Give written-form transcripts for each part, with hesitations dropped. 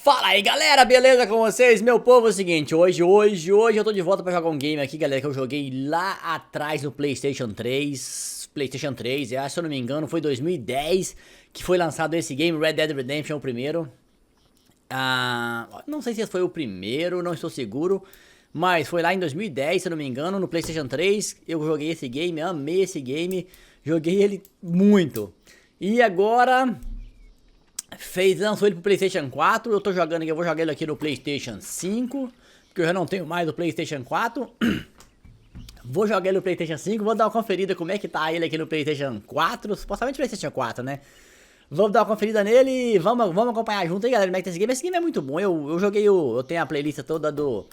Fala aí galera, beleza com vocês? Meu povo, é o seguinte, hoje eu tô de volta pra jogar um game aqui, galera, que eu joguei lá atrás no PlayStation 3, se eu não me engano, foi 2010 que foi lançado esse game, Red Dead Redemption, o primeiro. Não sei se foi o primeiro, não estou seguro, mas foi lá em 2010, se eu não me engano, no PlayStation 3, eu joguei esse game, amei esse game, joguei ele muito. E agora... lançou ele pro PlayStation 4, eu tô jogando aqui, eu vou jogar ele aqui no PlayStation 5, porque eu já não tenho mais o PlayStation 4. Vou jogar ele no PlayStation 5, vou dar uma conferida como é que tá ele aqui no PlayStation 4, supostamente PlayStation 4, né? Vamos dar uma conferida nele e vamos acompanhar junto aí, galera, como é que tá esse game. Esse game é muito bom, eu tenho a playlist toda do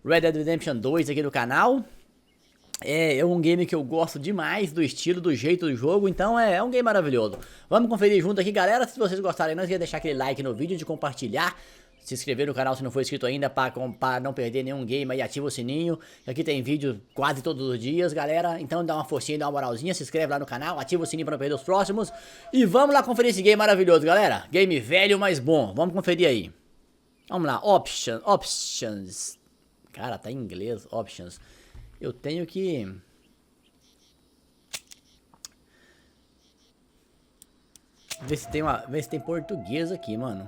Red Dead Redemption 2 aqui no canal. É um game que eu gosto demais do estilo, do jeito do jogo, então é um game maravilhoso. Vamos conferir junto aqui, galera. Se vocês gostarem, não esqueça de deixar aquele like no vídeo, de compartilhar, se inscrever no canal se não for inscrito ainda, para não perder nenhum game aí, ativa o sininho. Aqui tem vídeo quase todos os dias, galera, então dá uma forcinha, dá uma moralzinha, se inscreve lá no canal, ativa o sininho para não perder os próximos. E vamos lá conferir esse game maravilhoso, galera. Game velho, mas bom, vamos conferir aí. Vamos lá, options. Cara, tá em inglês, options. Eu tenho que... ver se tem português aqui, mano.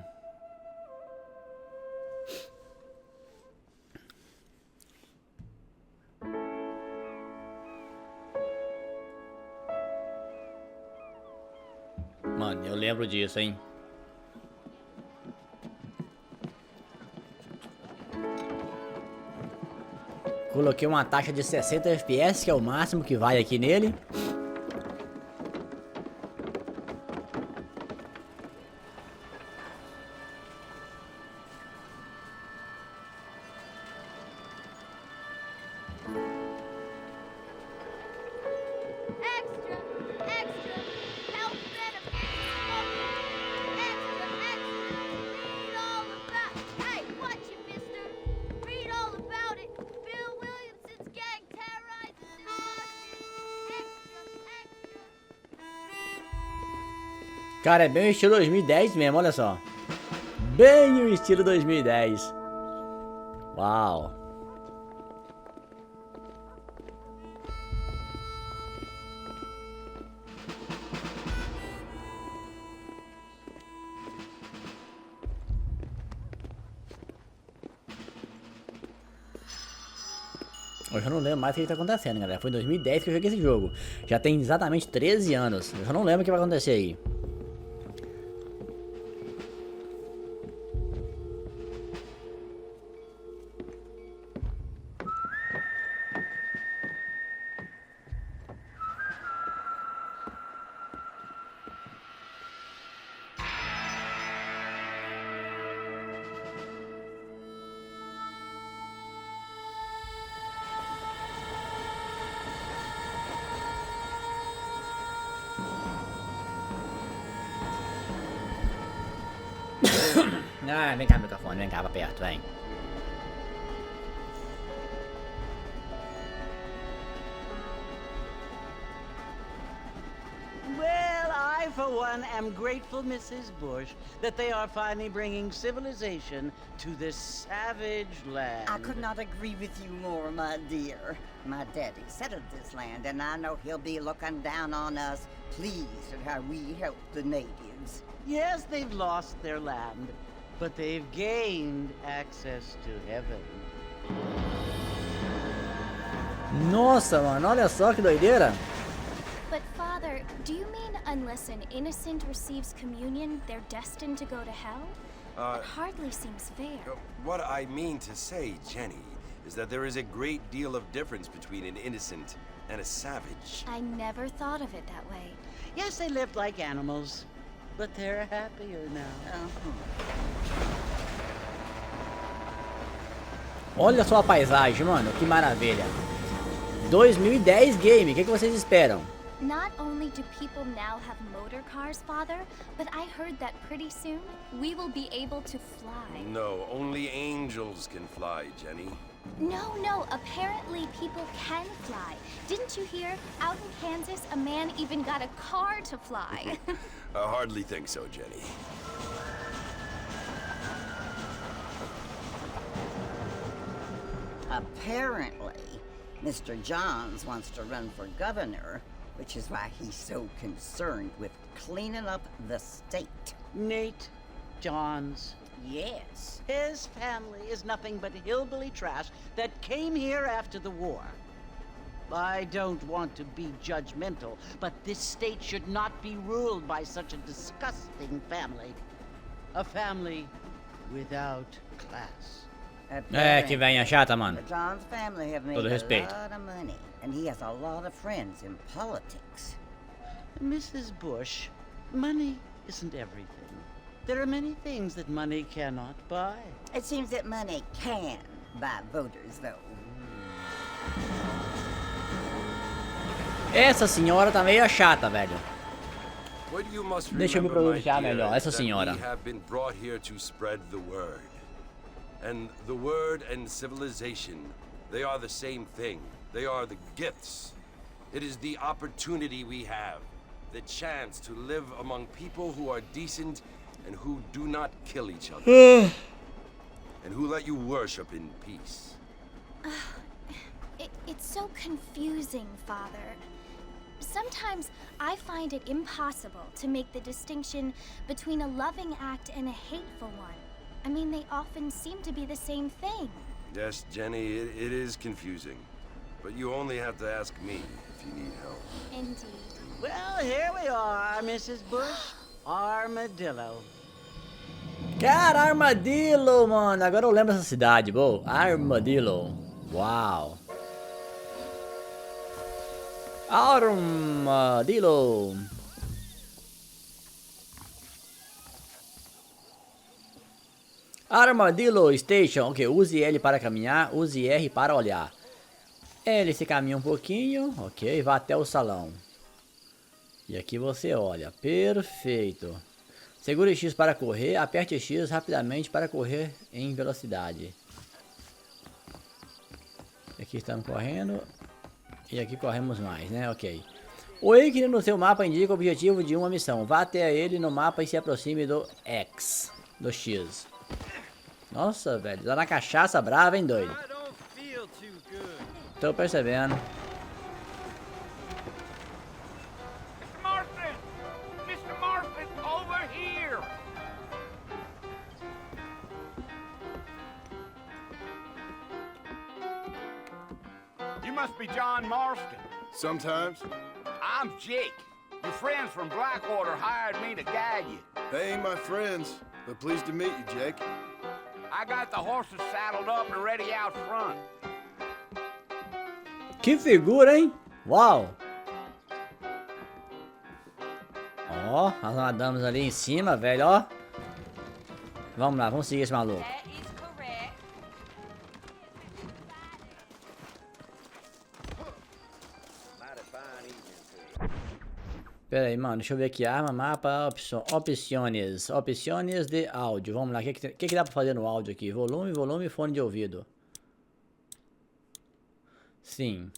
Mano, eu lembro disso, hein. Coloquei uma taxa de 60 FPS, que é o máximo que vai aqui nele. Cara, é bem o estilo 2010 mesmo, olha só. Bem o estilo 2010. Uau. Eu já não lembro mais o que tá acontecendo, galera. Foi em 2010 que eu joguei esse jogo. Já tem exatamente 13 anos. Eu já não lembro o que vai acontecer aí. Vem cá, microfone, vem cá pra perto, vem. Well, I, for one, am grateful, Mrs. Bush, that they are finally bringing civilization to this savage land. I could not agree with you more, my dear. My daddy settled this land, and I know he'll be looking down on us, pleased at how we help the natives. Yes, they've lost their land, but they've gained access to heaven. Nossa, mano, olha só que doideira. But Father, do you mean unless an innocent receives communion, they're destined to go to hell? That hardly seems fair. What I mean to say, Jenny, is that there is a great deal of difference between an innocent and a savage. I never thought of it that way. Yes, they lived like animals, but they're happier now. Olha só a paisagem, mano, que maravilha. 2010 game, o que vocês esperam? Not only do people now have motor cars, Father, but I heard that pretty soon we will be able to fly. No, only angels can fly, Jenny. No, apparently people can fly. Didn't you hear? Out in Kansas, a man even got a car to fly. I hardly think so, Jenny. Apparently, Mr. Johns wants to run for governor, which is why he's so concerned with cleaning up the state. Nate Johns. Yes. His family is nothing but hillbilly trash that came here after the war. I don't want to be judgmental, but this state should not be ruled by such a disgusting family. A family without class. Que venha chata, mano. The Johns family have made Todo a respeito. lot of money, and he has a lot of friends in politics. Mrs. Bush, money isn't everything. There are many things that money cannot buy. It seems that money can buy voters, though. Essa senhora tá meio chata, velho. What you must Deixa eu me remember, my pronunciar dear, melhor, essa is that senhora. we have been brought here to spread the word. And the word and civilization, they are the same thing. They are the gifts. It is the opportunity we have, the chance to live among people who are decent and who do not kill each other. And who let you worship in peace. It's so confusing, Father. Sometimes I find it impossible to make the distinction between a loving act and a hateful one. I mean, they often seem to be the same thing. Yes, Jenny, it is confusing. But you only have to ask me if you need help. Indeed. Well, here we are, Mrs. Bush. Armadillo. Cara, Armadillo, mano. Agora eu lembro dessa cidade, boa. Armadillo. Uau. Armadillo. Armadillo Station. Ok, use L para caminhar, use R para olhar. L se caminha um pouquinho, ok, vá até o salão. E aqui você olha, perfeito. Segure X para correr, aperte X rapidamente para correr em velocidade. Aqui estamos correndo. E aqui corremos mais, né? Ok. O ícone no seu mapa indica o objetivo de uma missão. Vá até ele no mapa e se aproxime do X, do X. Nossa, velho, tá na cachaça brava, hein, doido? Tô percebendo. Mr. Marston! Mr. Marston, over here! You must be John Marston. Sometimes. I'm Jake. Your friends from Blackwater hired me to guide you. They ain't my friends, but pleased to meet you, Jake. I got the horses saddled up and ready out front. Que figura, hein? Uau! Ó, nós nadamos ali em cima, velho, ó. Vamos lá, vamos seguir esse maluco. Pera aí, mano, deixa eu ver aqui. Arma, mapa, opções. Opções de áudio. Vamos lá, o que dá pra fazer no áudio aqui? Volume, volume, fone de ouvido. Sim.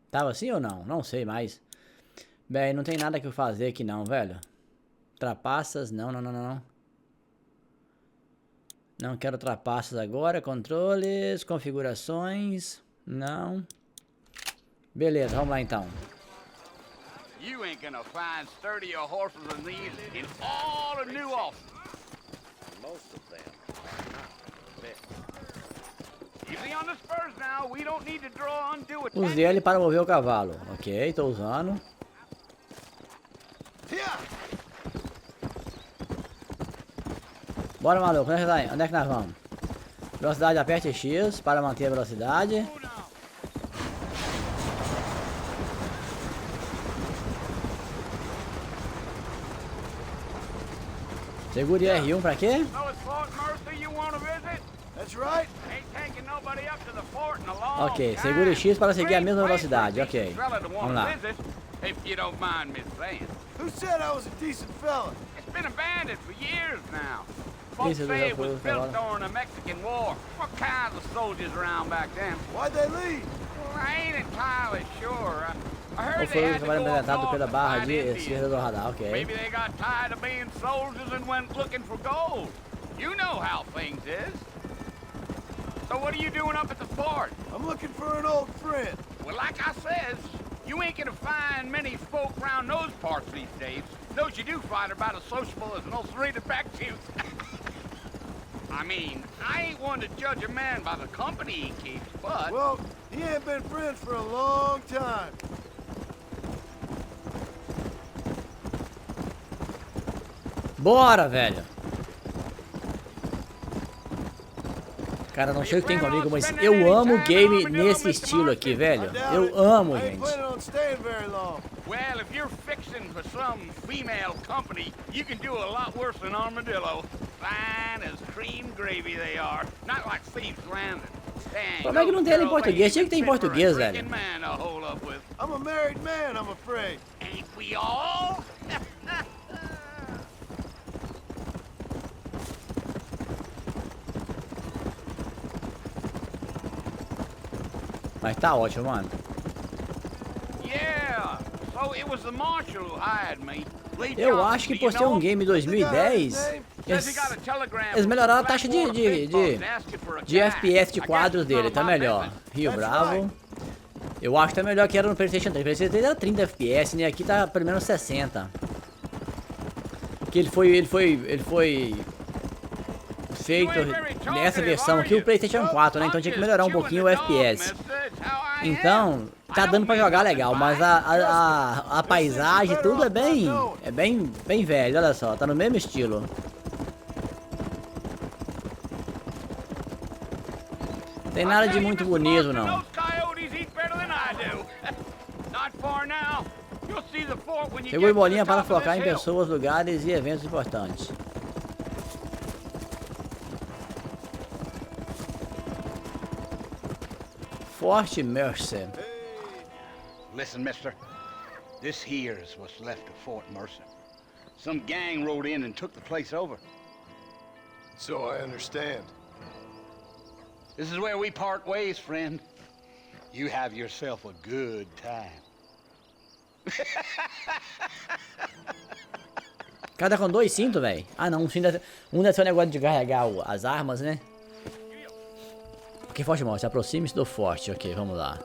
Tava assim ou não? Não sei mais. Bem, não tem nada que eu fazer aqui não, velho. Trapaças, não. Não quero trapaças agora. Controles, configurações, não. Beleza, vamos lá então. You ain't gonna find sturdier horses than these in all of New Austin. Most of them are not fit. Easy on the spurs now. We don't need to draw undue attention. Use ele para mover o cavalo. Ok, tô usando. Bora, maluco. Onde é que nós vamos? Velocidade, aperte X para manter a velocidade. Segure R1 pra quê? Ok, segure X para seguir a mesma velocidade. Ok, vamos lá. If you don't mind me saying. Who said I was a decent fella? It's been abandoned for years now. Folks say it was built during the Mexican War. What kinds of soldiers around back then? Why'd they leave? Well, I ain't entirely sure. I O heard they fogo had to trabalho go up apresentado north pela to barra find de Indians. esquerda do radar. Ok. Maybe they got tired of being soldiers and went looking for gold. You know how things is. So what are you doing up at the fort? I'm looking for an old friend. Well, like I says, you ain't gonna find many folk around those parts these days. Those you do find are about as sociable as an ulcerated back tooth. I mean, I ain't one to judge a man by the company he keeps, but... Well, he ain't been friends for a long time. Bora, velho. Cara, não sei o que tem comigo, mas eu amo game nesse estilo aqui, velho. Eu amo, gente. Well, if you're fixing for some female company, you can do a lot worse than armadillo. Fine as cream gravy they are. Not like Thieves Landing. Como é que não tem ela em português? Tinha que ter em português, velho. I'm a married man, I'm afraid. Ain't we all? Mas tá ótimo, mano. Yeah. So it was the marshal who hired me. Eu acho que por ser um game 2010, eles melhoraram a taxa de FPS de quadros dele, tá melhor. Rio Bravo. Eu acho que tá melhor que era no PlayStation 3. PlayStation 3 era 30 FPS, né? Aqui tá pelo menos 60. Porque ele foi feito nessa versão aqui o PlayStation 4, né? Então tinha que melhorar um pouquinho o FPS. Então, tá dando pra jogar legal, mas a paisagem, tudo é bem velho, olha só, tá no mesmo estilo. Tem nada de muito bonito, não. Pegou bolinha para focar em pessoas, lugares e eventos importantes. Forte Mercer. Listen, mister. This here's what's left of Fort Mercer. Some gang rode in and took the place over. So I understand. This is where we part ways, friend. You have yourself a good time. Cada com 2 cintos, velho. Ah, não, um deve ser um negócio de carregar as armas, né? Ok, forte mal, se aproxime-se do forte. Ok, vamos lá.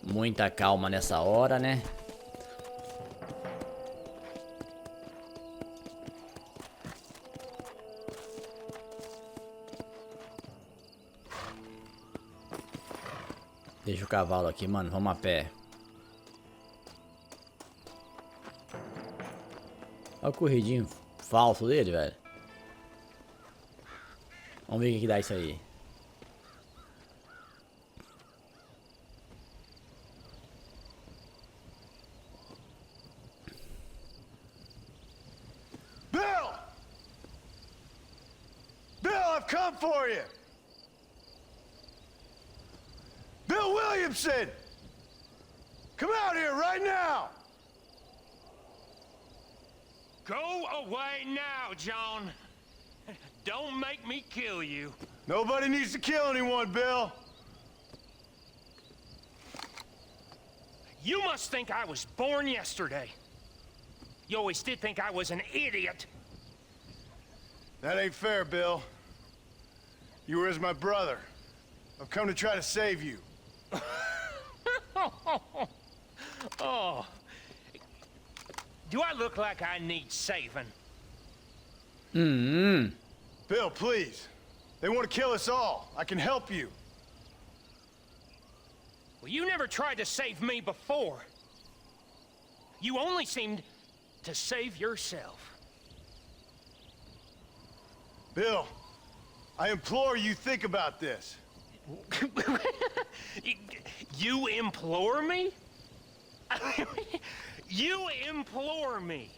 Muita calma nessa hora, né? Deixa o cavalo aqui, mano. Vamos a pé. Olha o corridinho falso dele, velho. Vamos ver o que dá isso aí. Bill! Bill, I've come for you! Bill Williamson! Come out here right now! Go away now, John. Don't make me kill you. Nobody needs to kill anyone, Bill. You must think I was born yesterday. You always did think I was an idiot. That ain't fair, Bill. You were as my brother. I've come to try to save you. Oh. Do I look like I need saving? Mm-hmm. Bill, please. They want to kill us all. I can help you. Well, you never tried to save me before. You only seemed to save yourself. Bill, I implore you think about this. You implore me? You implore me?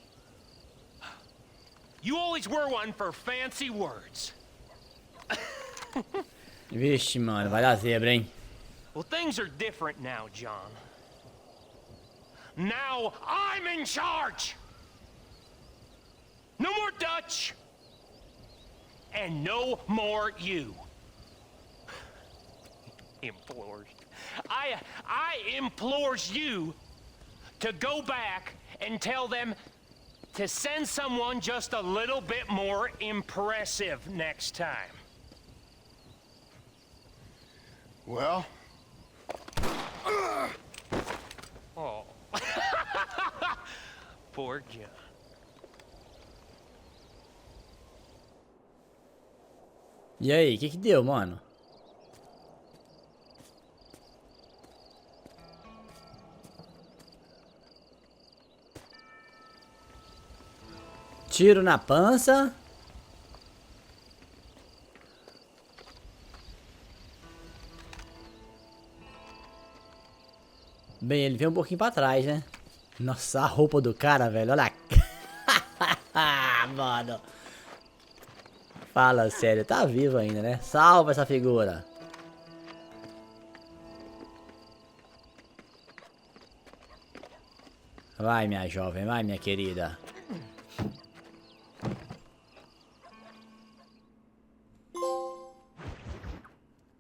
You always were one for fancy words. Vixe, mano, vai dar zebra, hein? Well, things are different now, John. Now I'm in charge. No more Dutch. And no more you. Implores. I implores you to go back and tell them to send someone just a little bit more impressive next time. Well? Oh. Poor John. E aí, o que deu, mano? Tiro na pança. Bem, ele veio um pouquinho pra trás, né? Nossa, a roupa do cara, velho. Olha a... Mano. Fala sério, tá vivo ainda, né? Salva essa figura. Vai, minha jovem, vai, minha querida.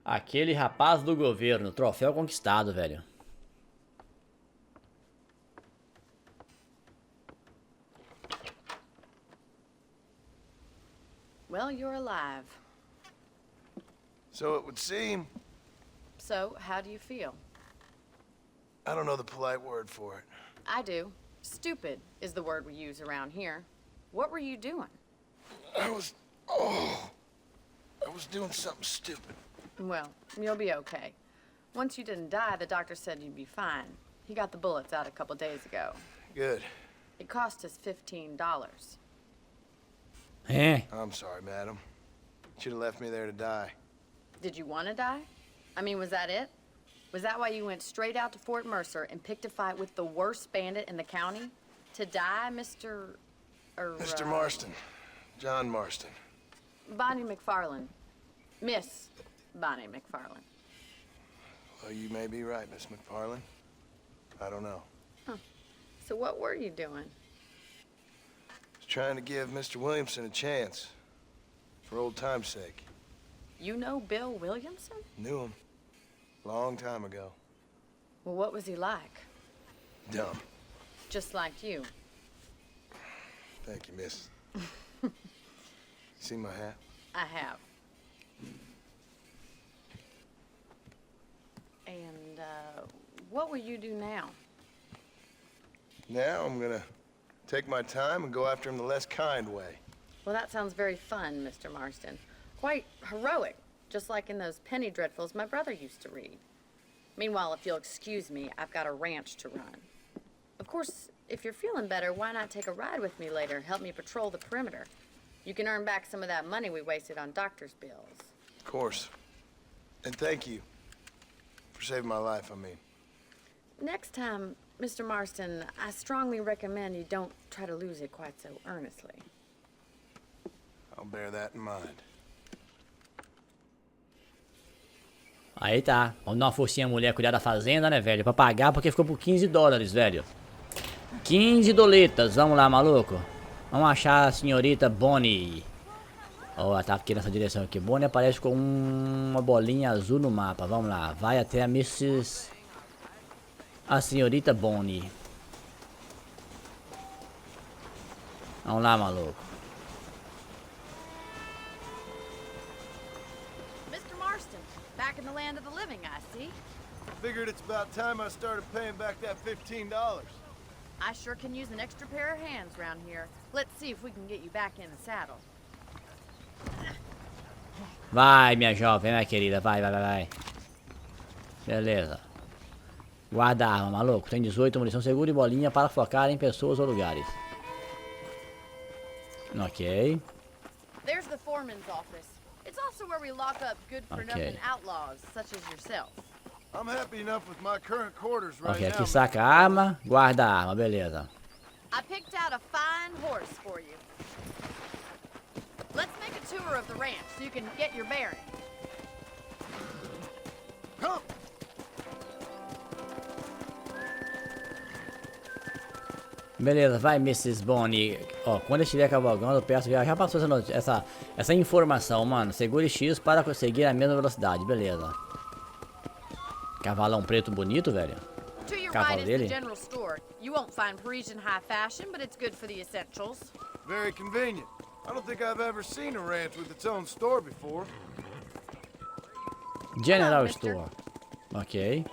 Aquele rapaz do governo, troféu conquistado, velho. Well, you're alive. So it would seem. So, how do you feel? I don't know the polite word for it. I do. Stupid is the word we use around here. What were you doing? I was doing something stupid. Well, you'll be okay. Once you didn't die, the doctor said you'd be fine. He got the bullets out a couple days ago. Good. It cost us $15. I'm sorry, madam. Should have left me there to die. Did you want to die? I mean, was that it? Was that why you went straight out to Fort Mercer and picked a fight with the worst bandit in the county? To die, Mr. Mr. Marston. John Marston. Bonnie McFarland. Miss Bonnie McFarland. Well, you may be right, Miss McFarland. I don't know. Huh. So what were you doing? Was trying to give Mr. Williamson a chance. For old time's sake. You know Bill Williamson? Knew him. Long time ago. Well, what was he like? Dumb. Just like you. Thank you, miss. See my hat? I have. And, what will you do now? Now I'm gonna take my time and go after him the less kind way. Well, that sounds very fun, Mr. Marston. Quite heroic, just like in those penny dreadfuls my brother used to read. Meanwhile, if you'll excuse me, I've got a ranch to run. Of course, if you're feeling better, why not take a ride with me later, help me patrol the perimeter? You can earn back some of that money we wasted on doctor's bills. Of course. And thank you. For saving my life, I mean. Next time, Mr. Marston, I strongly recommend you don't try to lose it quite so earnestly. I'll bear that in mind. Aí tá. Vamos dar uma forcinha a mulher cuidar da fazenda, né, velho? Pra pagar, porque ficou por $15, velho. 15 doletas. Vamos lá, maluco. Vamos achar a senhorita Bonnie. Ó, tá aqui nessa direção aqui. Bonnie aparece com uma bolinha azul no mapa. Vamos lá. Vai até a Mrs. A senhorita Bonnie. Vamos lá, maluco. Mr. Marston, back in the land of the living, I see. Figured it's about time I started paying back that $15. I sure can use an extra pair of hands around here. Let's see if we can get you back in the saddle. Vai, minha jovem, minha querida. Vai, vai, vai, vai. Beleza. Guarda a arma, maluco. Tem 18 munição segura e bolinha para focar em pessoas ou lugares. Ok. There's the foreman's office. It's also where we lock up good-for-nothing outlaws, such as yourself. I'm happy enough with my current quarters right Ok, now. aqui saca a arma, guarda a arma, beleza. I picked out a fine horse for you. Let's make a tour of the ranch so you can get your bearings. Come. Beleza, vai, Mrs. Bonnie. Ó, quando estiver cavalgando, perto já passou essa informação, mano. Segure X para conseguir a mesma velocidade, beleza. Cavalão preto bonito, velho. To your Cavalo right is dele. the general store. You won't find Parisian high fashion, but it's good for the essentials. Very convenient. I don't think I've ever seen a ranch with its own store before. General mister. Store. Ok.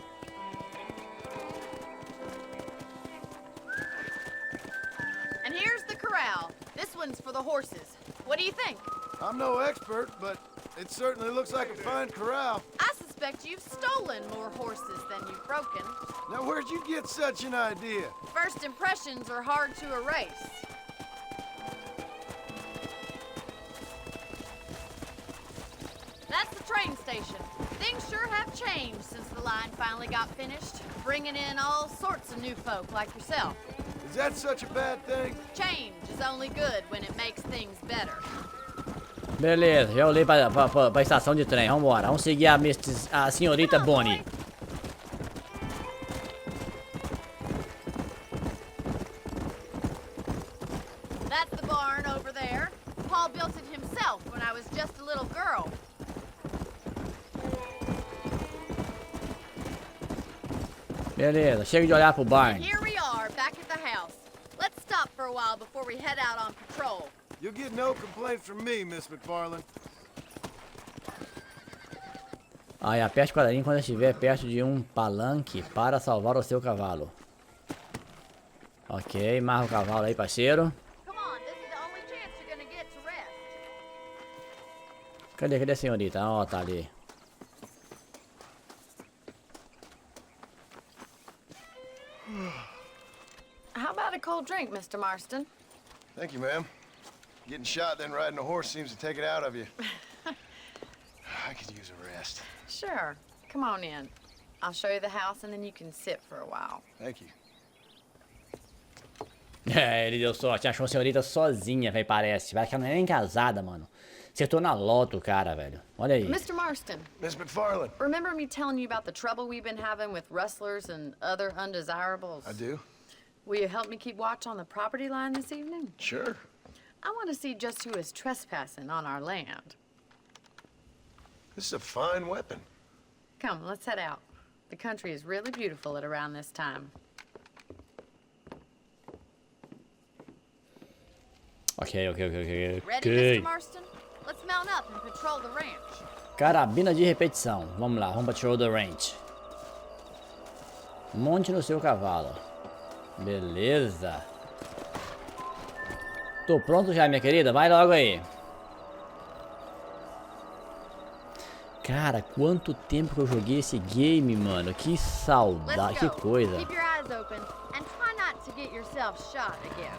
And here's the corral. This one's for the horses. What do you think? I'm no expert, but it certainly looks like a fine corral. I suspect you've stolen more horses than you've broken. Now, where'd you get such an idea? First impressions are hard to erase. That's the train station. Things sure have changed since the line finally got finished, bringing in all sorts of new folk like yourself. Is that such a bad thing? Change is only good when it makes things better. Beleza, já olhei pra estação de trem. Vambora, vamos seguir a senhorita Bonnie. That's the barn over there. Paul built it himself when I was just a little girl. Beleza, chega de olhar pro barn. Here we are, back at the house. Let's stop for a while before we head out on patrol. You'll get no complaint from me, Miss McFarland. Aí, aperte o quadradinho quando estiver perto de um palanque para salvar o seu cavalo. Ok, marra o cavalo aí, parceiro. Come on, this is the only chance you're gonna get to rest. Cadê a senhorita? Ó, tá ali. How about a cold drink, Mr. Marston? Thank you, ma'am. Getting shot, then riding a horse seems to take it out of you. I could use a rest. Sure. Come on in. I'll show you the house and then you can sit for a while. Thank you. É, ele deu sorte. Achou a senhorita sozinha, velho, parece. Vai que ela não é nem casada, mano. Acertou na loto, cara, velho. Olha aí. Mr. Marston. Miss McFarland. Remember me telling you about the trouble we've been having with rustlers and other undesirables? I do? Will you help me keep watch on the property line this evening? Sure. I want to see just who is trespassing on our land. This is a fine weapon. Come, let's head out. The country is really beautiful at around this time. Ok. Ready, Mr. Marston? Let's mount up and patrol the ranch. Carabina de repetição. Vamos lá, vamos patrol the ranch. Monte no seu cavalo. Beleza. Tô pronto já, minha querida. Vai logo aí. Cara, quanto tempo que eu joguei esse game, mano. Que saudade, que coisa. Keep your eyes open and try not to get yourself shot again.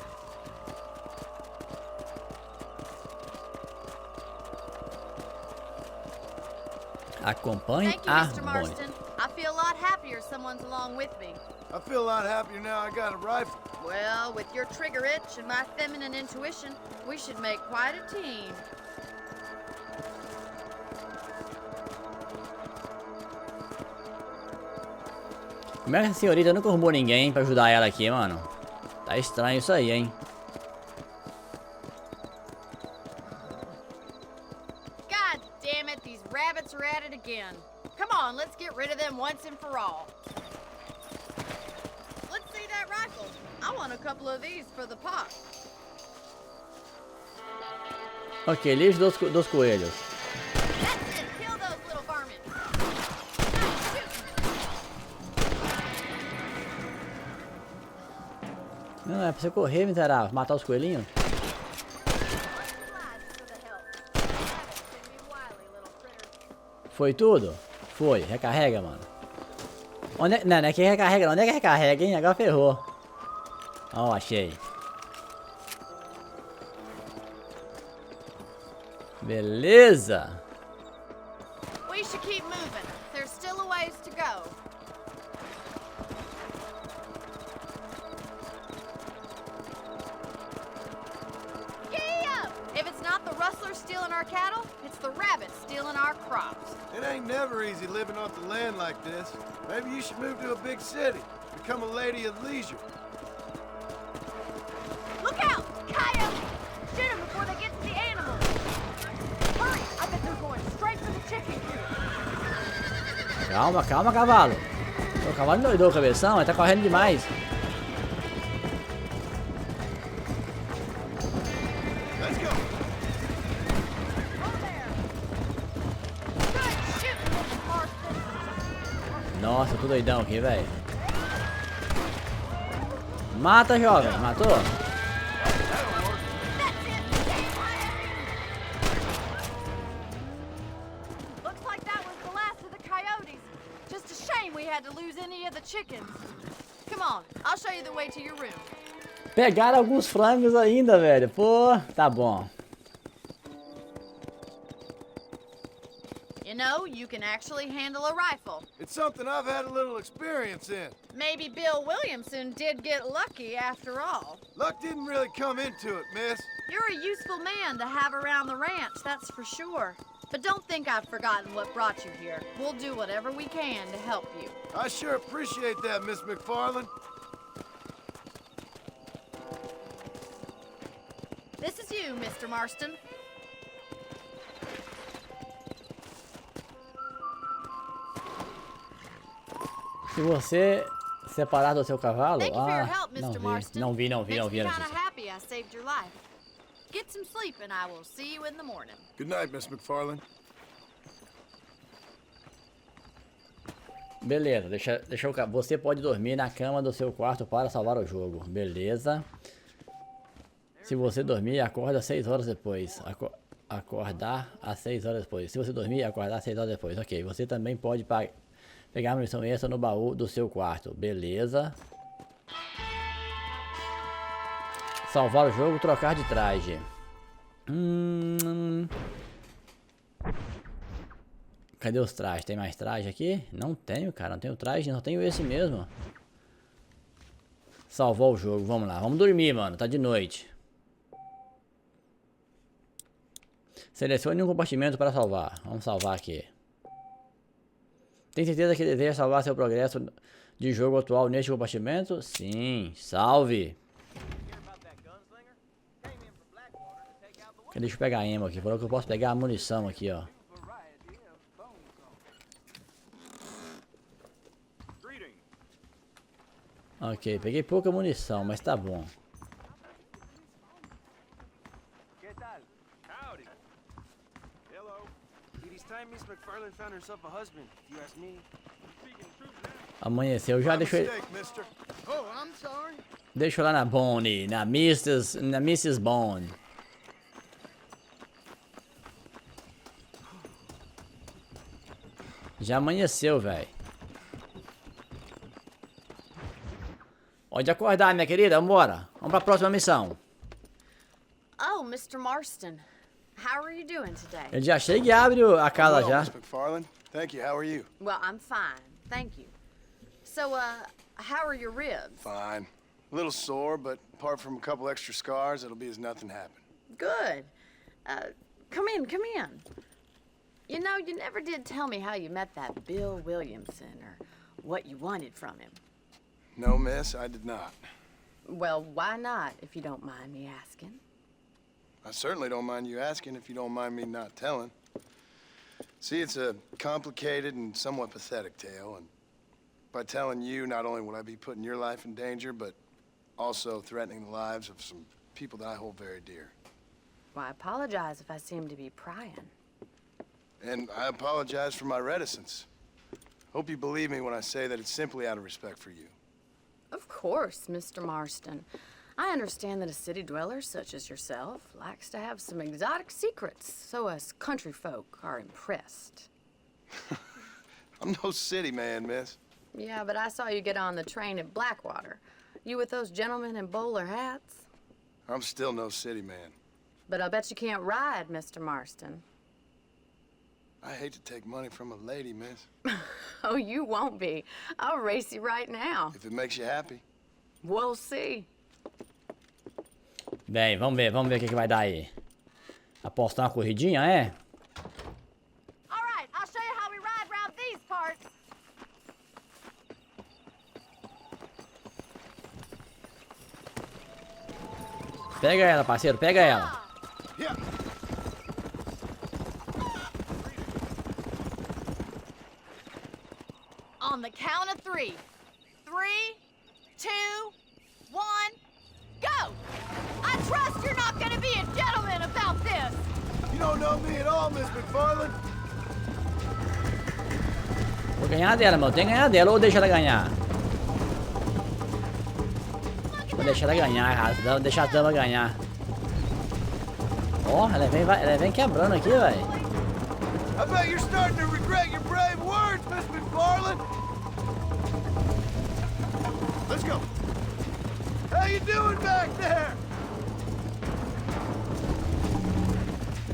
Acompanhe Thank you, a Mr. Bonnie. Marston. I feel a lot happier someone's along with me. I feel a lot happier now I got a rifle. Well, with your trigger itch and my feminine intuition, we should make quite a team. Como é que a senhorita nunca arrumou ninguém pra ajudar ela aqui, mano? Tá estranho isso aí, hein? God damn it, these rabbits are at it again. Come on, let's get rid of them once and for all. Let's see that rifle. I want a couple of these for the pot. Ok, livre dos coelhos. That's it, kill those little varmints. Nice, shoot. Não, é pra você correr, miserável. Matar os coelhinhos. Foi tudo? Foi. Recarrega, mano. Onde é... Não é que recarrega não. Onde é que recarrega, hein? Agora ferrou. Ó, achei. Beleza. We should keep moving. There's still a ways to go. Giddy up! If it's not the rustlers stealing our cattle, it's the rabbits stealing our crops. It ain't never easy living off the land like this. Maybe you should move to a big city. Become a lady of leisure. Look out! Coyotes! Shoot them before they get to the animals. Hurry! I bet they're going straight for the chicken coop. Calma, calma, cavalo. O cavalo endoidou o cabeção, ele tá correndo demais. Let's go. Oh, there. Good shooting, Mr. Nossa, eu tô doidão aqui, velho. Mata, jovem. Matou? Looks like that was the last of the coyotes. Just a shame we had to lose any of the chickens. Come on, I'll show you the way to your room. Pegaram alguns frangos ainda, velho. Pô, tá bom. You know, you can actually handle a rifle. It's something I've had a little experience in. Maybe Bill Williamson did get lucky after all. Luck didn't really come into it, miss. You're a useful man to have around the ranch, that's for sure. But don't think I've forgotten what brought you here. We'll do whatever we can to help you. I sure appreciate that, Miss McFarland. This is you, Mr. Marston. Se você separar do seu cavalo... Thank you for your Ah, help, Mr. Marston. não vi. Makes me kind of happy I saved your life. Get some sleep and I will see you in the morning. Good night, Miss McFarland. Beleza, deixa eu... Você pode dormir na cama do seu quarto para salvar o jogo. Beleza. Se você dormir, acorda 6 horas depois. Acordar às 6 horas depois. Se você dormir, acordar às 6 horas depois. Ok, você também pode pegar munição extra no baú do seu quarto. Beleza. Salvar o jogo, trocar de traje. Cadê os trajes? Tem mais traje aqui? Não tenho, cara. Não tenho traje, não tenho esse mesmo. Salvou o jogo. Vamos lá. Vamos dormir, mano. Tá de noite. Selecione um compartimento para salvar. Vamos salvar aqui. Tem certeza que deseja salvar seu progresso de jogo atual neste compartimento? Sim. Salve. Deixa eu pegar a ammo aqui. Falou que eu posso pegar a munição aqui, ó. Ok, peguei pouca munição, mas tá bom. Amanheceu já, deixa eu lá na Bonnie, na Mrs. Bond. Já amanheceu, velho. Pode acordar, minha querida, vambora. Vamos pra próxima missão. Oh, Mr. Marston. How are you doing today? Ele já chega e abre a casa já. Miss McFarland. Thank you. How are you? Well, I'm fine. Thank you. So, how are your ribs? Fine. A little sore, but apart from a couple extra scars, it'll be as nothing happened. Good. Come in. You know, you never did tell me how you met that Bill Williamson or what you wanted from him. No, miss, I did not. Well, why not, if you don't mind me asking? I certainly don't mind you asking if you don't mind me not telling. See, it's a complicated and somewhat pathetic tale, and by telling you, not only would I be putting your life in danger, but also threatening the lives of some people that I hold very dear. Well, I apologize if I seem to be prying. And I apologize for my reticence. Hope you believe me when I say that it's simply out of respect for you. Of course, Mr. Marston. I understand that a city dweller such as yourself likes to have some exotic secrets, so us country folk are impressed. I'm no city man, miss. Yeah, but I saw you get on the train at Blackwater. You with those gentlemen in bowler hats? I'm still no city man. But I bet you can't ride, Mr. Marston. I hate to take money from a lady, miss. Oh, you won't be. I'll race you right now. If it makes you happy. We'll see. Bem, vamos ver o que vai dar aí. Apostar uma corridinha, é? All right, I'll show you how we ride around these parts. Pega ela, parceiro, pega ela. Yeah. On the count of 3. 3, 2, 1, go! I trust you're not gonna be a gentleman about this! You don't know me at all, Miss McFarland. Vou Ganhar dela, mano. Tem que ganhar dela ou deixa ela ganhar. Vou deixar ela ganhar, deixar a dama ganhar. Ó, ela vem quebrando aqui, velho. I bet you're starting to regret your brave words, Miss McFarland. Let's go. How you doing back there?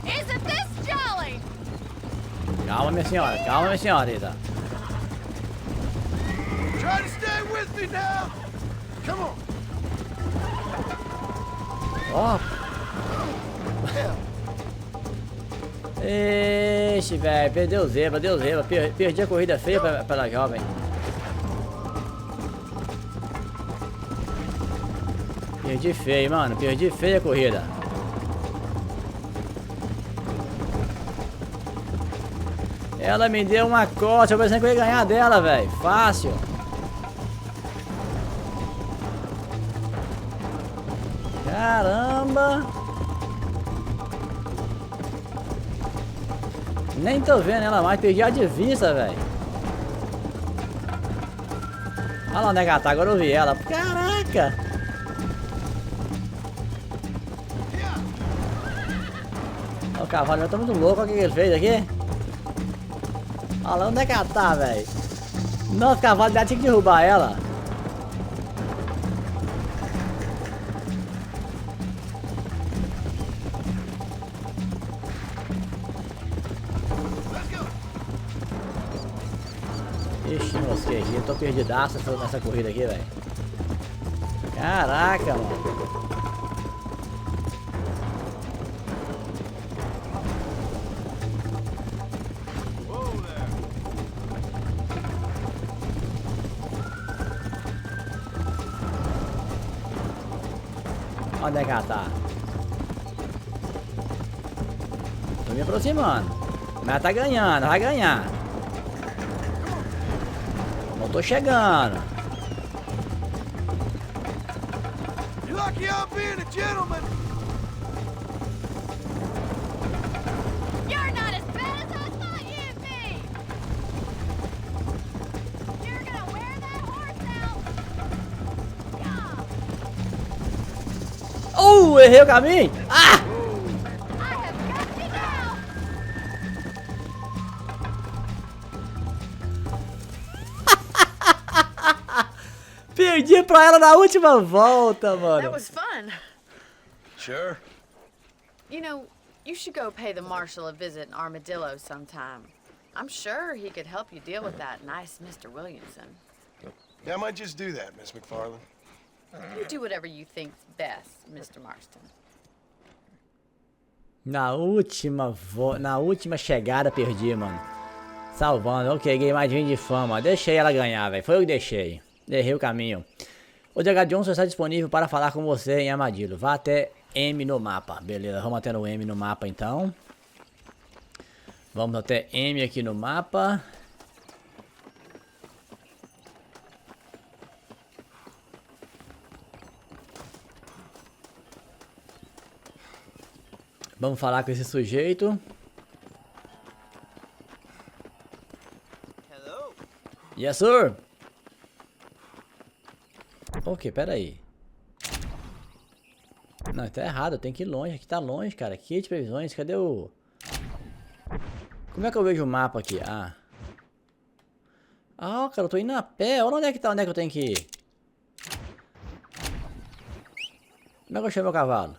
Isn't this jolly? Calma, minha senhorita. Try to stay with me now. Come on. Ó. Ixi, velho, deu zebra. Perdi a corrida feia pela jovem. Perdi feio, mano. Perdi feia a corrida. Ela me deu uma costa. Eu pensei que eu ia ganhar dela, velho. Fácil. Caramba. Nem tô vendo ela mais. Perdi a de vista, velho. Olha lá onde é que ela tá. Agora eu vi ela. Caraca. O cavalo já tá muito louco. Olha o que ele fez aqui. Olha lá onde é que ela tá, velho. Nossa, o cavalo já tinha que derrubar ela. Ixi, mosquejinho, tô perdidaço nessa corrida aqui, velho. Caraca, mano. Onde é que ela tá? Tô me aproximando. Mas ela tá ganhando, vai ganhar. Não tô chegando. You're lucky I'm being a gentleman. You're not as bad as I thought you'd be! You're gonna wear that horse out! Yeah. Errei o caminho! Ah! I have got you now! Perdi pra ela na última volta, That mano. was fun. Sure. You know, you should go pay the marshal a visit in Armadillo sometime. I'm sure he could help you deal with that nice Mr. Williamson. Yeah, I might just do that, Miss McFarland. You do whatever you think's best, Mr. Marston. Na última chegada perdi, mano. Salvando, ok, ganhei mais 20 de fama. Deixei ela ganhar, velho. Foi eu que deixei. Errei o caminho. O DH Johnson está disponível para falar com você em Armadillo. Vá até M no mapa. Beleza, vamos até no M no mapa então. Vamos até M aqui no mapa. Vamos falar com esse sujeito. Hello. Yes, sir. Ok, pera aí. Não, tá errado, tem que ir longe. Aqui tá longe, cara. Aqui de previsões, cadê o... Como é que eu vejo o mapa aqui? Ah. Ah, cara, eu tô indo a pé. Olha onde é que tá, onde é que eu tenho que ir. Como é que eu chamo meu cavalo?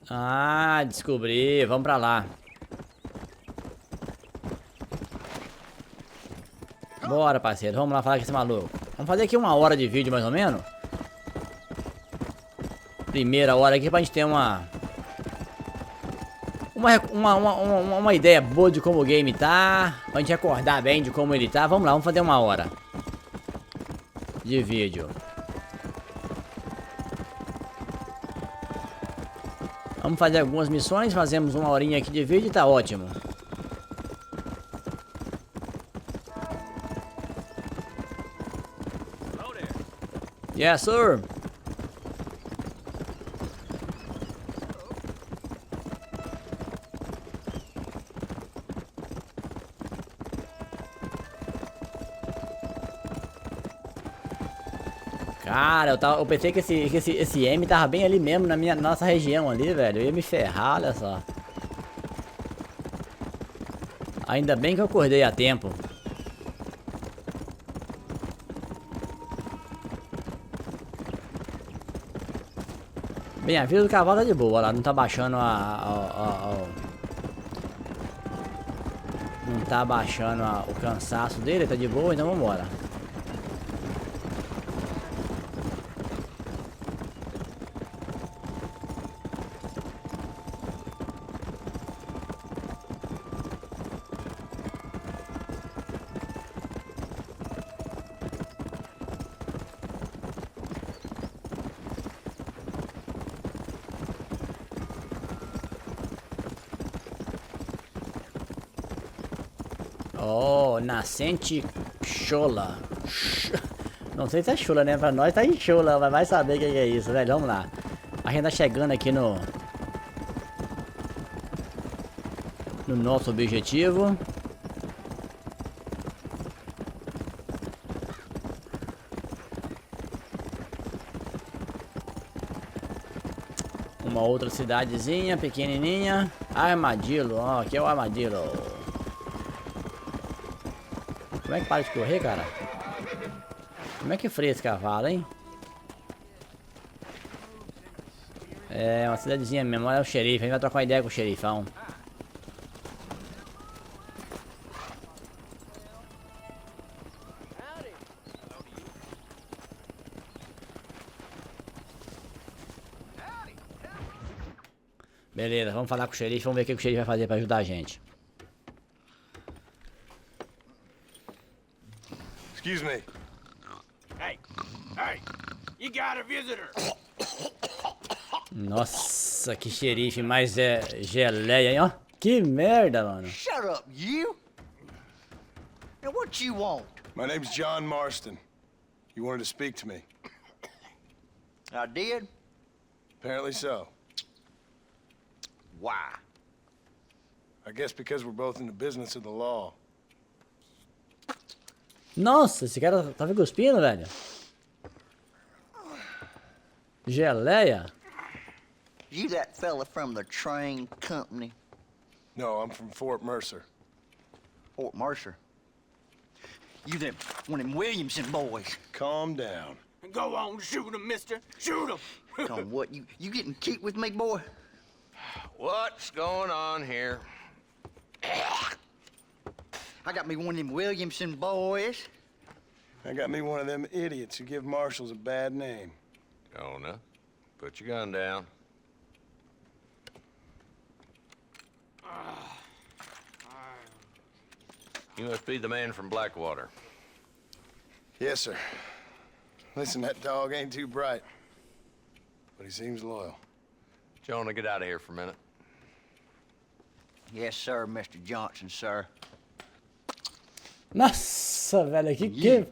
Ah, descobri. Vamos pra lá. Bora, parceiro. Vamos lá falar com esse maluco. Vamos fazer aqui 1 hora de vídeo, mais ou menos. Primeira hora aqui pra gente ter uma ideia boa de como o game tá. Pra gente acordar bem de como ele tá. Vamos lá, vamos fazer 1 hora de vídeo. Vamos fazer algumas missões, fazemos 1 horinha aqui de vídeo e tá ótimo. Yes, sir. Cara, eu pensei que esse M tava bem ali mesmo, na nossa região ali, velho. Eu ia me ferrar, olha só. Ainda bem que eu acordei a tempo. Bem, a vida do cavalo tá de boa, lá não tá baixando não tá baixando o cansaço dele, tá de boa, então vambora. Oh, nascente chola. Não sei se é chola, né? Pra nós tá em chola, mas vai saber o que é isso, velho. Vamos lá. A gente tá chegando aqui no nosso objetivo. Uma outra cidadezinha pequenininha. Armadillo, ó, aqui é o armadillo. Como é que para de correr, cara? Como é que freia esse cavalo, hein? É uma cidadezinha mesmo, olha o xerife, a gente vai trocar uma ideia com o xerifão. Beleza, vamos falar com o xerife, vamos ver o que o xerife vai fazer pra ajudar a gente. Excuse me. Hey, you got a visitor. Nossa, que xerife, mas é geleia, hein, ó. Que merda, mano. Shut up, you! Now what you want? My name's John Marston. You wanted to speak to me. I did? Apparently so. Why? I guess because we're both in the business of the law. Nossa, esse cara tava cuspindo, velho. Geleia? You that fella from the train company? No, I'm from Fort Mercer. Fort Mercer? You them, one of them Williamson boys? Calm down. Go on, shoot him, mister. Shoot him. Come what, you getting kicked with me, boy? What's going on here? I got me one of them Williamson boys. I got me one of them idiots who give marshals a bad name. Jonah, put your gun down. You must be the man from Blackwater. Yes, sir. Listen, that dog ain't too bright, but he seems loyal. Jonah, get out of here for a minute. Yes, sir, Mr. Johnson, sir. Nossa, velho, que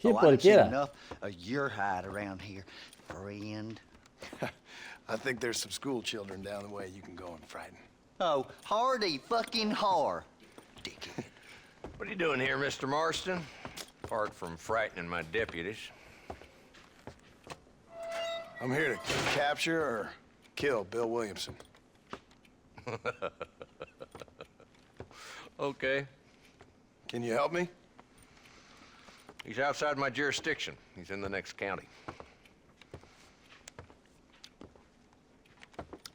Oh, I done seen porqueira. enough of your hide around here, friend. I think there's some school children down the way you can go and frighten. Oh, hardy fucking har. Dickhead. What are you doing here, Mr. Marston? Apart from frightening my deputies. I'm here to capture or kill Bill Williamson. Okay. Can you help me? He's outside my jurisdiction. He's in the next county.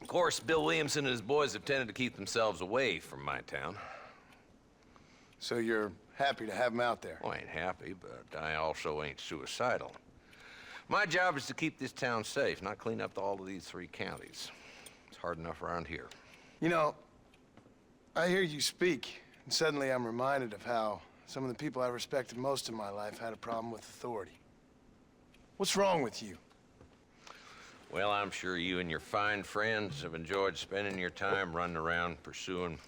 Of course, Bill Williamson and his boys have tended to keep themselves away from my town. So you're happy to have him out there? Well, I ain't happy, but I also ain't suicidal. My job is to keep this town safe, not clean up all of these 3 counties. It's hard enough around here. You know, I hear you speak, and suddenly I'm reminded of how some of the people I respected most in my life had a problem with authority. What's wrong with you? Well, I'm sure you and your fine friends have enjoyed spending your time running around pursuing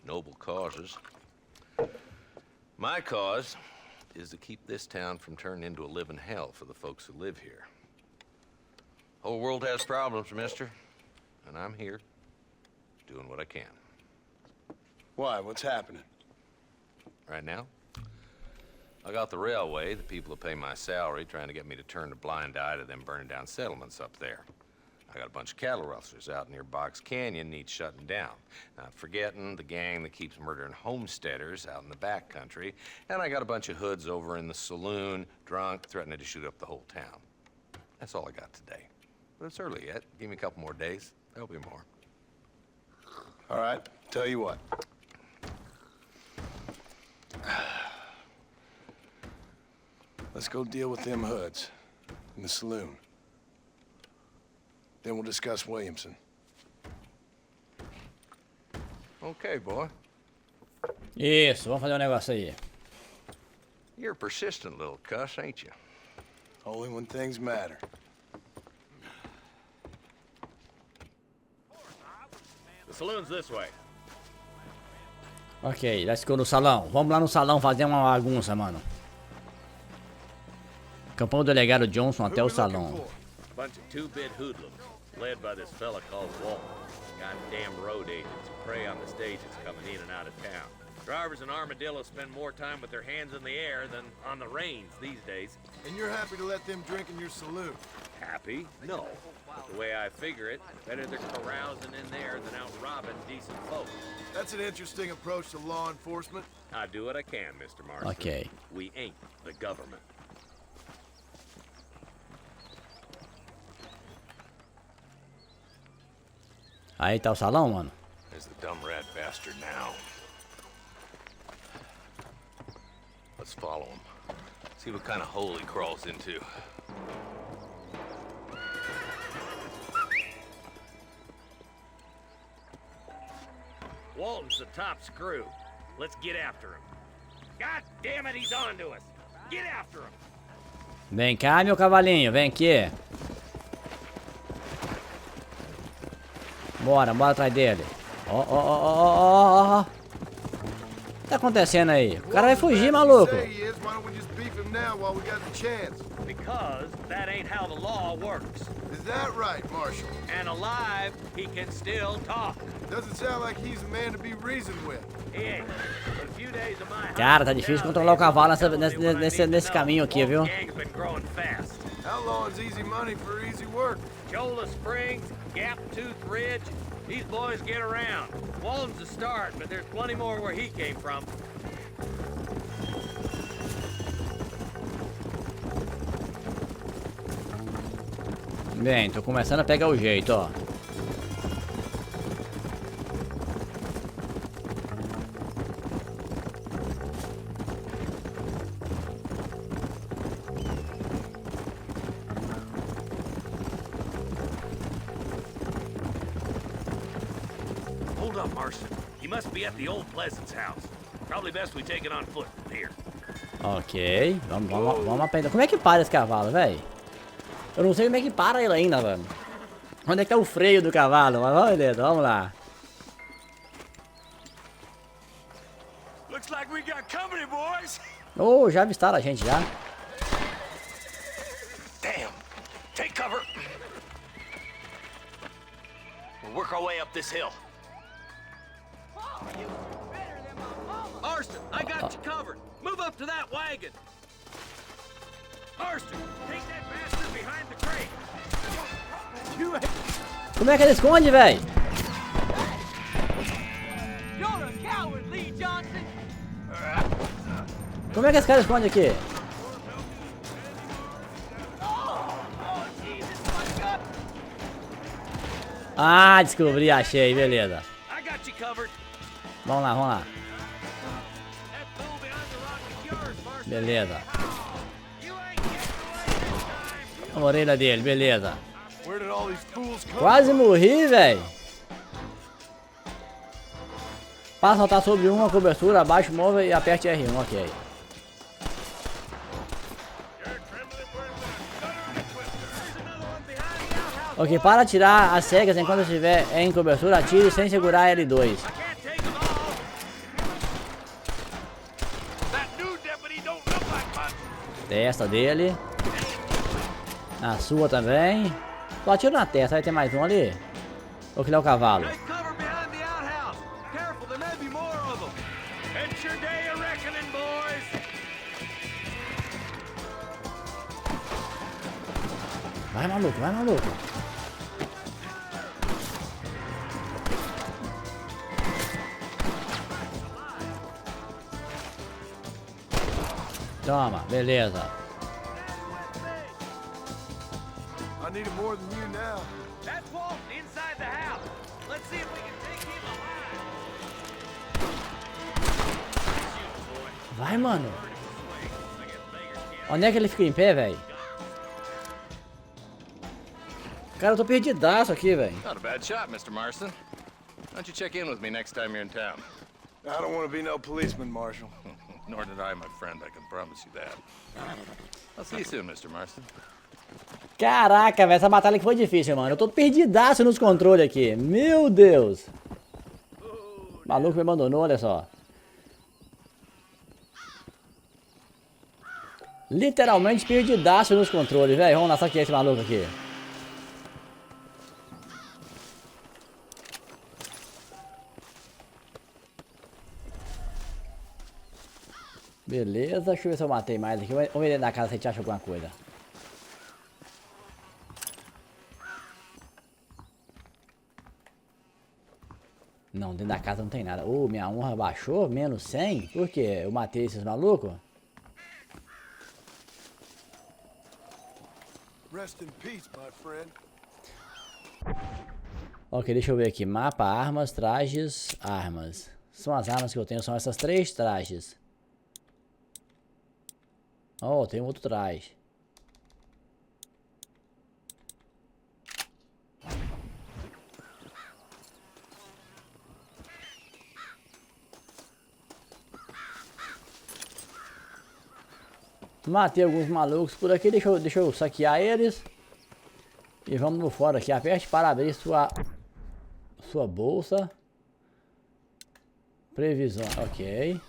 noble causes. My cause is to keep this town from turning into a living hell for the folks who live here. Whole world has problems, mister, and I'm here doing what I can. Why? What's happening? Right now, I got the railway, the people that pay my salary, trying to get me to turn a blind eye to them burning down settlements up there. I got a bunch of cattle rustlers out near Box Canyon needs shutting down. Not forgetting the gang that keeps murdering homesteaders out in the back country. And I got a bunch of hoods over in the saloon, drunk, threatening to shoot up the whole town. That's all I got today. But it's early yet. Give me a couple more days. There'll be more. All right, tell you what. Let's go deal with them hoods in the saloon. Then we'll discuss Williamson. Okay, boy. Isso, vamos fazer um negócio aí. You're a persistent little cuss, ain't you? Only when things matter. The saloon's this way. Ok, let's go no salão. Vamos lá no salão fazer uma bagunça, mano. Campão do delegado Johnson até o salão. Bunch of two-bit hoodlums, led by this fella called Walt. Goddamn road agents who prey on the stages coming in and out of town. Drivers in Armadillo spend more time with their hands in the air than on the reins these days. And you're happy to let them drink in your saloon? Happy? No. But the way I figure it, better they're carousing in there than out robbing decent folks. That's an interesting approach to law enforcement. I do what I can, Mr. Marston. Ok. We ain't the government. Aí tá o salão, mano. There's the dumb rat bastard now. Let's follow him. See what kind of hole he crawls into. Walton's the top screw. Let's get after him. God damn it, he's on to us. Get after him. Vem cá, meu cavalinho, vem aqui. Bora, bora atrás dele. Ó, ó, ó, ó, ó, ó. O que tá acontecendo aí? O cara vai fugir, maluco. Because that ain't how the law works. Is that right, Marshal? And alive, he can still talk. Doesn't sound like he's a man to be reasoned with. He ain't. But a few days of my Cara, tá difícil controlar o cavalo nesse caminho aqui, viu? Gang's been growing fast. Outlawing's easy money for easy work. Cholla Springs, Gap Tooth Ridge, these boys get around. Walton's the start, but there's plenty more where he came from. Bem, tô começando a pegar o jeito, ó. Hold up, Marston. He must be at the old Pleasance house. Probably best we take it on foot from here. Ok, vamos aprender. Como é que para esse cavalo, velho? Eu não sei como é que para ele ainda, velho. Onde é que tá o freio do cavalo? Mas vamos, beleza, vamos lá. Looks like we got company, boys. Oh, já avistaram a gente já. Damn. Take cover. We'll work our way up this hill. Marston, I got you covered. Move up to that wagon. Marston, take that bastard behind the crate. Como é que ele esconde, velho? You're a coward, Lee Johnson. Como é que esse cara esconde aqui? Ah, descobri, achei, beleza. I got you covered. Vamos lá, vamos lá. That bull behind the rock is yours, Marston. Beleza. You ain't getting away this time. A orelha dele, beleza. Where did all these fools come Quase from? morri, velho. Para saltar sobre uma cobertura, abaixe, mova e aperte R1, ok. Ok, para atirar as cegas enquanto estiver em cobertura, atire sem segurar L2. Testa dele. Na sua também. Só atira na testa, aí tem mais um ali. Vou criar o cavalo. Vai, maluco, vai, maluco. Toma, beleza. I need it more than you now. That's Walton inside the house. Let's see if we can take him alive. Vai, mano. Onde é que ele fica em pé, velho? Cara, eu tô perdidaço aqui, velho. Not a bad shot, Mr. Marston. Why don't you check in with me next time you're in town? I don't want to be no policeman, Marshal. Nor did I, my friend. I can promise you that. I'll see you soon, Mr. Marston. Caraca, velho, essa batalha aqui foi difícil, mano. Eu tô perdidaço nos controles aqui. Meu Deus. O maluco me abandonou, olha só. Literalmente perdidaço nos controles, velho. Vamos lá, saquear esse maluco aqui. Beleza, deixa eu ver se eu matei mais aqui. Vamos ver dentro da casa se a gente acha alguma coisa. Não, dentro da casa não tem nada. Ô, minha honra baixou, menos 100? Por quê? Eu matei esses malucos? Rest in peace, my friend. Ok, deixa eu ver aqui. Mapa, armas, trajes, armas. São as armas que eu tenho, são essas 3 trajes. Oh, tem outro traje. Matei alguns malucos por aqui, deixa eu saquear eles. E vamos no fora aqui, aperte para abrir sua bolsa. Previsão, ok.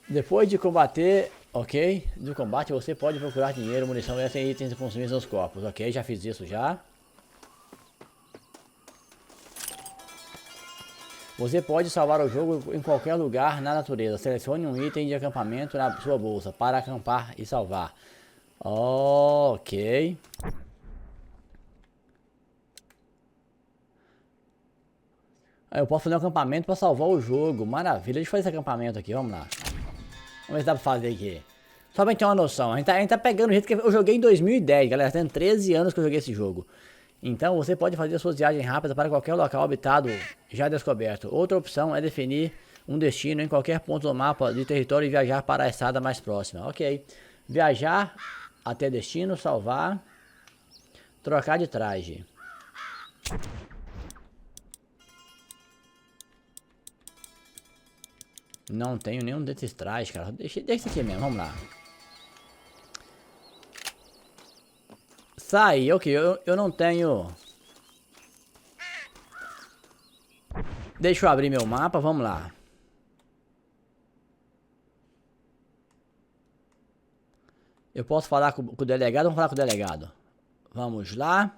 Depois de combater, ok, do combate você pode procurar dinheiro, munição e itens consumidos nos corpos, ok, já fiz isso já. Você pode salvar o jogo em qualquer lugar na natureza. Selecione um item de acampamento na sua bolsa para acampar e salvar. Ok. Eu posso fazer um acampamento para salvar o jogo. Maravilha. Deixa eu fazer esse acampamento aqui. Vamos lá. Vamos ver se dá pra fazer aqui. Só pra gente ter uma noção. A gente tá pegando o jeito que eu joguei em 2010, galera. Tem 13 anos que eu joguei esse jogo. Então você pode fazer suas viagens rápidas para qualquer local habitado já descoberto. Outra opção é definir um destino em qualquer ponto do mapa de território e viajar para a estrada mais próxima. Ok. Viajar até destino, salvar. Trocar de traje. Não tenho nenhum desses trajes, cara. Deixa esse aqui mesmo, vamos lá. Sai, ok, eu não tenho. Deixa eu abrir meu mapa, vamos lá. Eu posso falar com o delegado, vamos falar com o delegado. Vamos lá.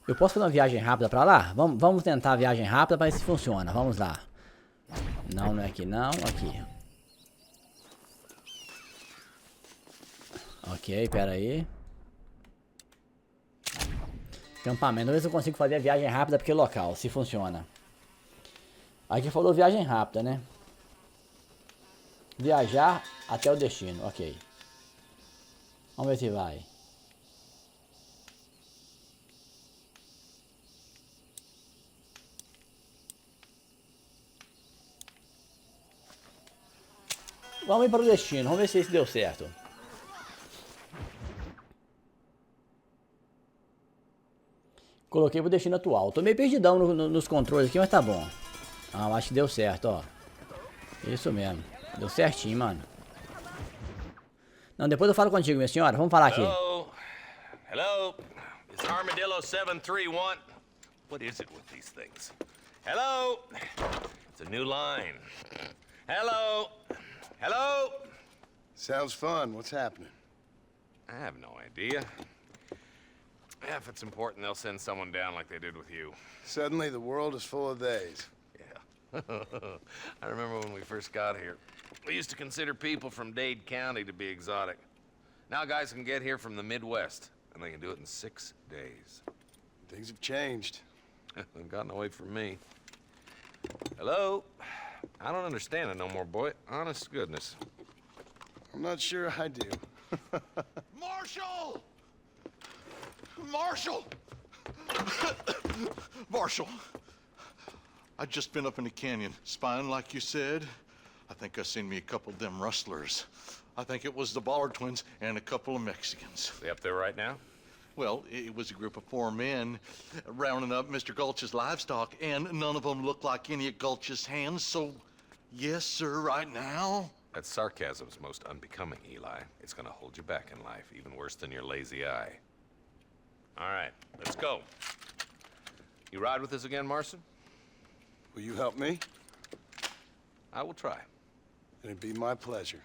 Eu posso fazer uma viagem rápida pra lá? Vamos tentar a viagem rápida pra ver se funciona, vamos lá. Não, não é aqui não, aqui. Ok, pera aí. Acampamento, vamos ver se eu consigo fazer a viagem rápida porque local, se funciona. Aqui falou viagem rápida, né? Viajar até o destino, ok. Vamos ver se vai. Vamos ir para o destino, vamos ver se isso deu certo. Coloquei pro destino atual. Tô meio perdidão nos controles aqui, mas tá bom. Ah, acho que deu certo, ó. Isso mesmo. Deu certinho, mano. Não, depois eu falo contigo, minha senhora. Vamos falar aqui. Hello? Hello? Is Armadillo 731? What is it with these things? Hello? It's a new line. Hello? Hello? Sounds fun. What's happening? I have no idea. Yeah, if it's important, they'll send someone down like they did with you. Suddenly, the world is full of theys. Yeah. I remember when we first got here. We used to consider people from Dade County to be exotic. Now guys can get here from the Midwest, and they can do it in 6 days. Things have changed. They've gotten away from me. Hello? I don't understand it no more, boy. Honest to goodness. I'm not sure I do. Marshal! Marshal! Marshal! I just been up in the canyon, spying like you said. I think I seen me a couple of them rustlers. I think it was the Ballard twins and a couple of Mexicans. They up there right now? Well, it was a group of 4 men rounding up Mr. Gulch's livestock, and none of them looked like any of Gulch's hands, so yes, sir, right now. That sarcasm's most unbecoming, Eli. It's gonna hold you back in life, even worse than your lazy eye. All right, let's go. You ride with us again, Marston? Will you help me? I will try. It'd be my pleasure.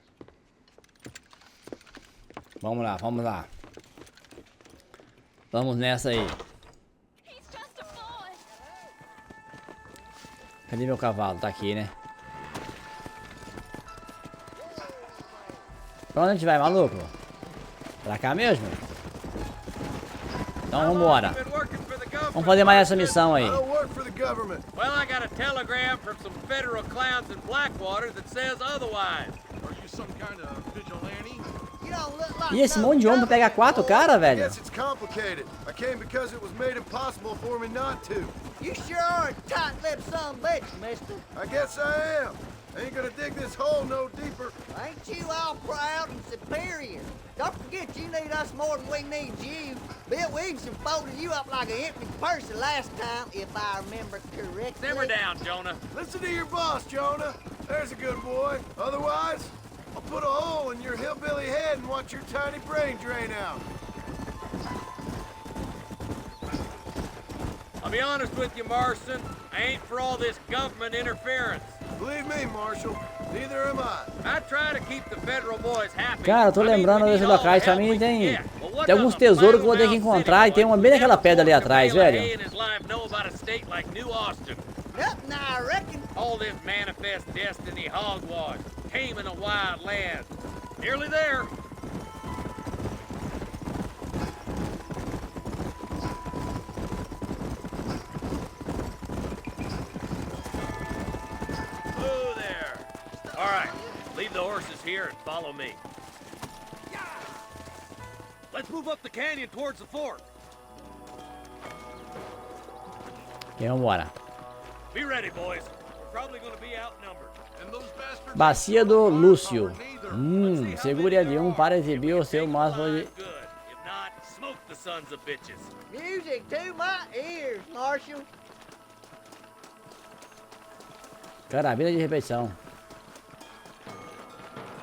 Vamos lá, vamos lá. Vamos nessa aí. Cadê meu cavalo? Tá aqui, né? Pra onde a gente vai, maluco? Pra cá mesmo? Então vambora. Vamos fazer mais essa missão aí. Well, I got a telegram from some federal clowns in Blackwater that says otherwise. Are you some kind of vigilante? E esse monte de homem pra pegar 4 caras, velho? Yes, it's complicated. I came because it was made impossible for me not to. You sure are a tight-lipped son of a bitch, mister. I guess I am. I ain't gonna dig this hole no deeper. Ain't you all proud and superior? Don't forget you need us more than we need you. Bill Williamson folded you up like an empty person last time, if I remember correctly. Simmer down, Jonah. Listen to your boss, Jonah. There's a good boy. Otherwise, I'll put a hole in your hillbilly head and watch your tiny brain drain out. I'll be honest with you, Marston. I ain't for all this government interference. Believe me, Marshal, neither am I. I try to keep the federal boys happy. Cara, eu tô lembrando desses locais, pra mim tem alguns tesouros que eu vou ter que encontrar e tem uma bem naquela pedra ali atrás, velho. Nothing, I reckon. All this manifest destiny hogwash, taming a wild land. Nearly there. Oh, there. All right, leave the horses here and follow me. Let's move up the canyon towards the fort. E vambora. Be ready, boys. We're probably going to be outnumbered. Bacia do Lúcio. Segure L1 para exibir o seu máximo de... If not, smoke the sons of bitches. Music to my ears, Marshal. Carabina de repetição.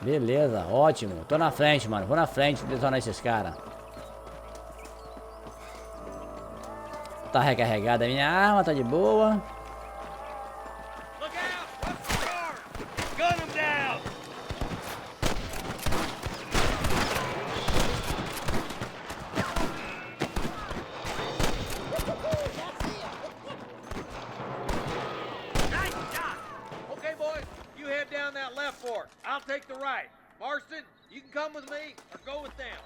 Beleza, ótimo. Tô na frente, mano. Vou na frente detonar esses caras. Tá recarregada a minha arma, tá de boa. I'll take the right. Marston, you can come with me or go with them.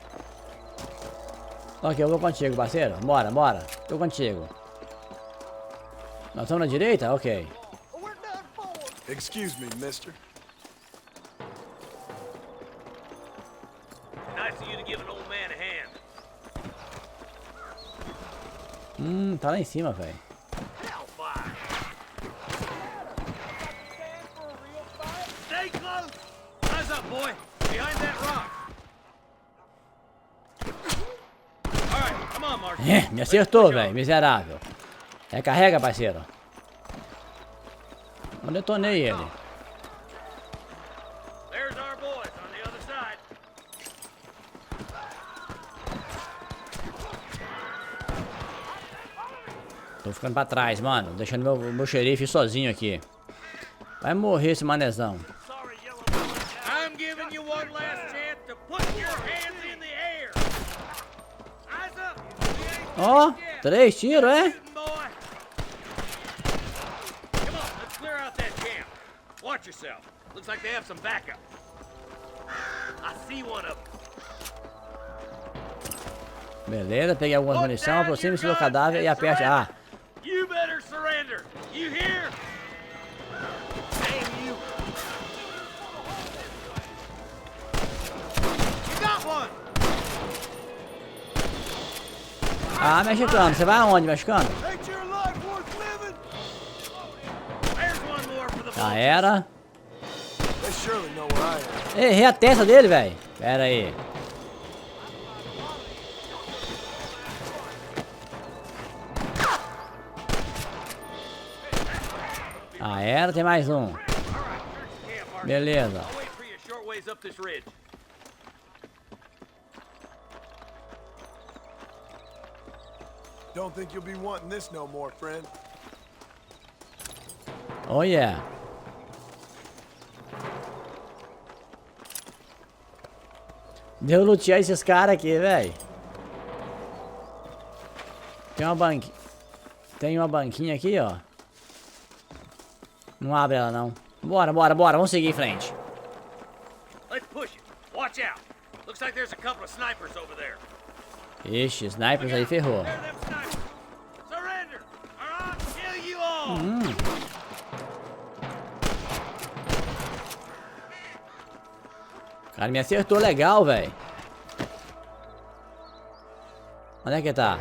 Ok, eu vou contigo, parceiro. Bora, bora. Tô contigo. Nós estamos na direita? Ok. Excuse me, mister. Nice of you to give an old man a hand. Tá lá em cima, velho. Stay close. Eyes up, boy. Behind that rock. All right, come on, Marston. Me acertou, velho. Miserável. Recarrega, parceiro. Eu detonei ele. There's our boys on the other side. Tô ficando pra trás, mano. Deixando meu xerife sozinho aqui. Vai morrer esse manezão. I'm giving you one last chance to put your hands in the air. Eyes up. Ó, 3 tiros, é? Come on, let's clear out that Watch yourself. Looks like they have some backup. I see one of them. Beleza, peguei algumas munições, aproxime-se do cadáver e aperte A. You better surrender. You hear? Damn you. You got one. Ah, mexicano, você vai aonde, mexicano? Ain't your life worth living? There's one more for the Já era. They surely know where I am. Errei a testa dele, velho. Pera aí. Ah, era, tem mais um. Beleza. I'll wait for you a short ways up this ridge. Don't think you'll be wanting this no more, friend. Oh yeah. Deu lutear esses caras aqui, velho. Tem uma banquinha aqui, ó. Não abre ela, não. Bora, bora, bora. Vamos seguir em frente. Let's push it. Watch out. Looks like there's a couple of snipers over there. Ixi, snipers aí ferrou. They're them snipers. Surrender, or I'll kill you all. O cara me acertou legal, velho. Onde é que tá?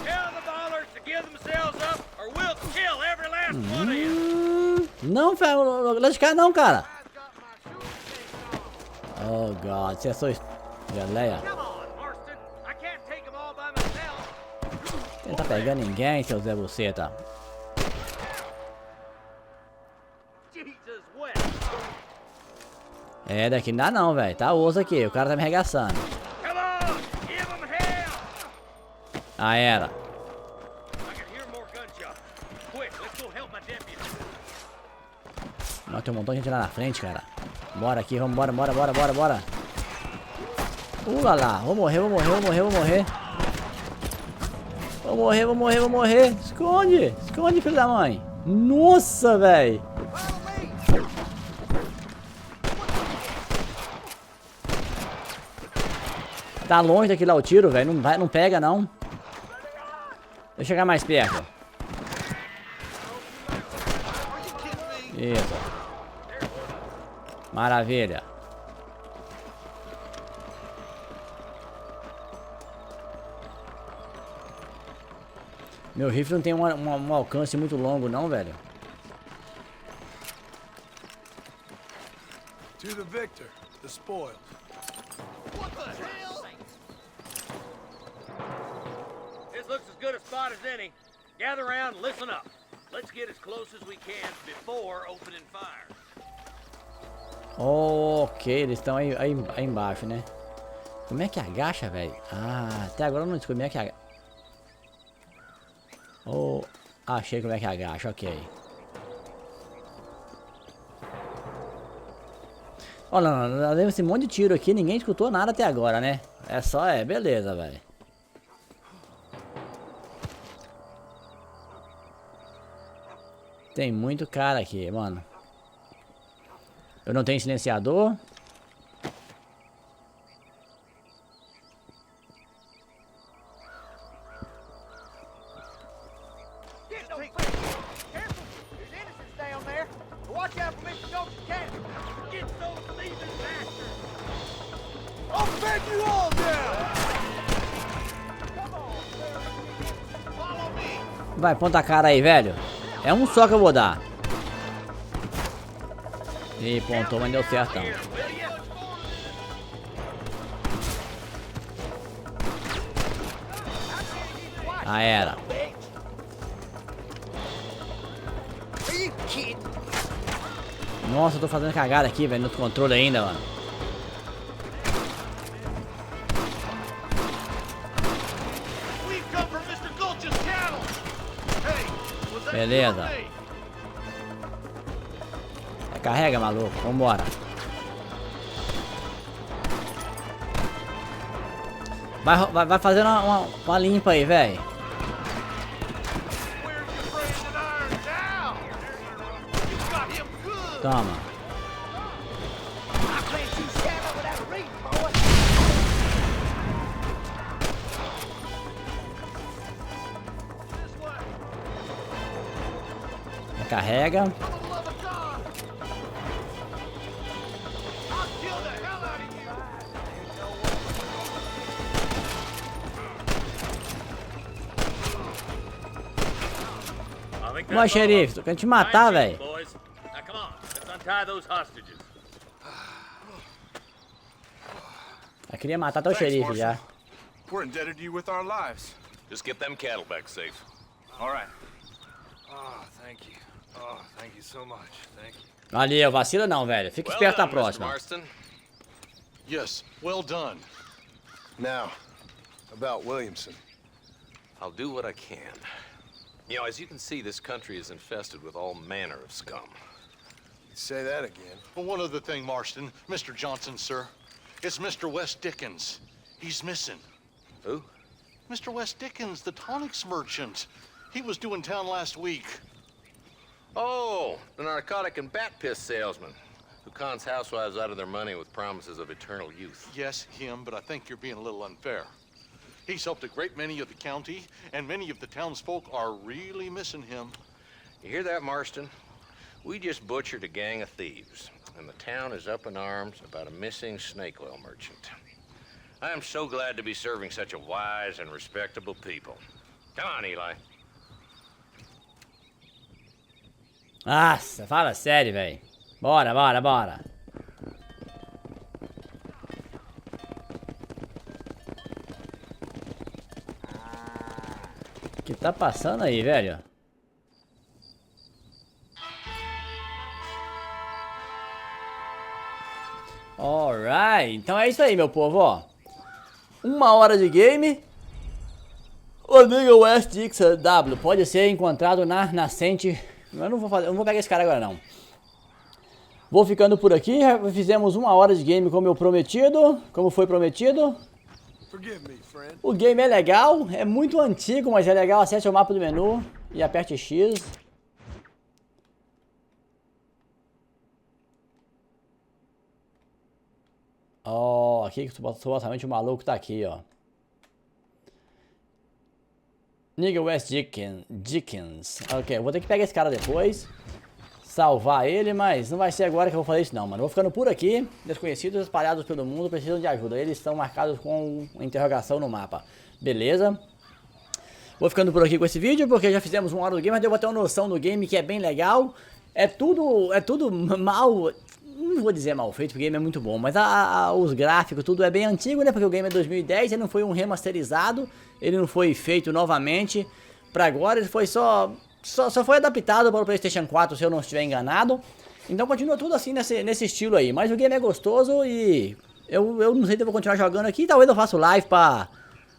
Tell the ballers to give themselves up, or we'll kill every last one of you. Não, velho. Lá de cá não, cara. Oh, God. Você é só... Geleia. Come on, Marston. I can't take them all by myself. Você não tá pegando ninguém, seu Zé Buceta. Jesus wet. É, daqui não dá não, velho. Tá osso aqui. O cara tá me arregaçando. Come on, give them hell. Ah, era. I can hear more gunshots. Quick, let's go help my deputy. Nossa, tem um montão de gente lá na frente, cara. Bora aqui, vamos, bora, bora, bora, bora, bora. Lá. Vou morrer, vou morrer, vou morrer, vou morrer. Vou morrer, vou morrer, vou morrer. Esconde, esconde, filho da mãe. Nossa, velho. Tá longe daqui lá o tiro, velho. Não pega, não. Deixa eu chegar mais perto. Isso. Maravilha. Meu rifle não tem um alcance muito longo, não, velho. To the victor, the spoils. What the hell? This looks as good a spot as any. Gather around and listen up. Let's get as close as we can before opening fire. Ok, eles estão aí embaixo, né? Como é que agacha, velho? Ah, até agora eu não descobri como é que agacha. Oh, achei como é que agacha, ok. Olha, leva esse monte de tiro aqui, ninguém escutou nada até agora, né? É só, beleza, velho. Tem muito cara aqui, mano. Eu não tenho silenciador. Vai, ponta a cara aí, velho. É um só que eu vou dar. Ih, pontou, mas deu certo. Ah, era. Nossa, eu tô fazendo cagada aqui, velho, no controle ainda, mano. Beleza. Carrega, maluco. Vambora. Vai fazendo uma limpa aí, velho. Toma. Carrega. Ué, xerife, tô querendo te matar, velho. Eu queria matar até o xerife já. We're indebted to you with our lives. Just get them cattle back safe. All right. Oh, thank you. Oh, thank you so much. Thank you. Valeu, vacila não, velho. Fica esperto na Mr. próxima. Marston. Yes, well done. Now, about Williamson. I'll do what I can. You know, as you can see, this country is infested with all manner of scum. Say that again. Well, one other thing, Marston. Mr. Johnson, sir. It's Mr. West Dickens. He's missing. Who? Mr. West Dickens, the tonics merchant. He was due in town last week. Oh, the narcotic and bat piss salesman who cons housewives out of their money with promises of eternal youth. Yes, him, but I think you're being a little unfair. He's helped a great many of the county, and many of the townsfolk are really missing him. You hear that, Marston? We just butchered a gang of thieves, and the town is up in arms about a missing snake oil merchant. I am so glad to be serving such a wise and respectable people. Come on, Eli. Nossa, fala sério, velho. Bora, bora, bora. O que tá passando aí, velho? Alright, então é isso aí, meu povo, ó. 1 hora de game. O amigo oeste XW pode ser encontrado na nascente. Eu não vou pegar esse cara agora não. Vou ficando por aqui. Fizemos 1 hora de game como foi prometido. O game é legal, é muito antigo, mas é legal. Acesse o mapa do menu e aperte X. Ó, aqui que supostamente o maluco tá aqui, ó. Nigga West Dickens. Ok, eu vou ter que pegar esse cara depois. Salvar ele, mas não vai ser agora que eu vou fazer isso não, mano. Eu vou ficando por aqui. Desconhecidos espalhados pelo mundo precisam de ajuda. Eles estão marcados com interrogação no mapa. Beleza? Vou ficando por aqui com esse vídeo, porque já fizemos 1 hora do game, mas eu vou ter uma noção do game que é bem legal. É tudo mal... Não vou dizer mal feito, porque o game é muito bom, mas os gráficos, tudo é bem antigo, né? Porque o game é 2010, ele não foi um remasterizado, ele não foi feito novamente pra agora, ele foi só foi adaptado para o PlayStation 4, se eu não estiver enganado. Então continua tudo assim nesse estilo aí, mas o game é gostoso e eu não sei se eu vou continuar jogando aqui, talvez eu faça live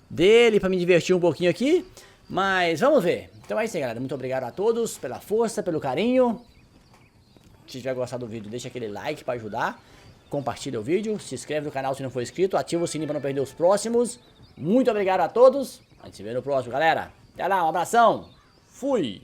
dele, pra me divertir um pouquinho aqui, mas vamos ver. Então é isso aí, galera, muito obrigado a todos pela força, pelo carinho. Se tiver gostado do vídeo, deixa aquele like para ajudar. Compartilha o vídeo, se inscreve no canal se não for inscrito, ativa o sininho para não perder os próximos. Muito obrigado a todos. A gente se vê no próximo, galera. Até lá, um abração. Fui.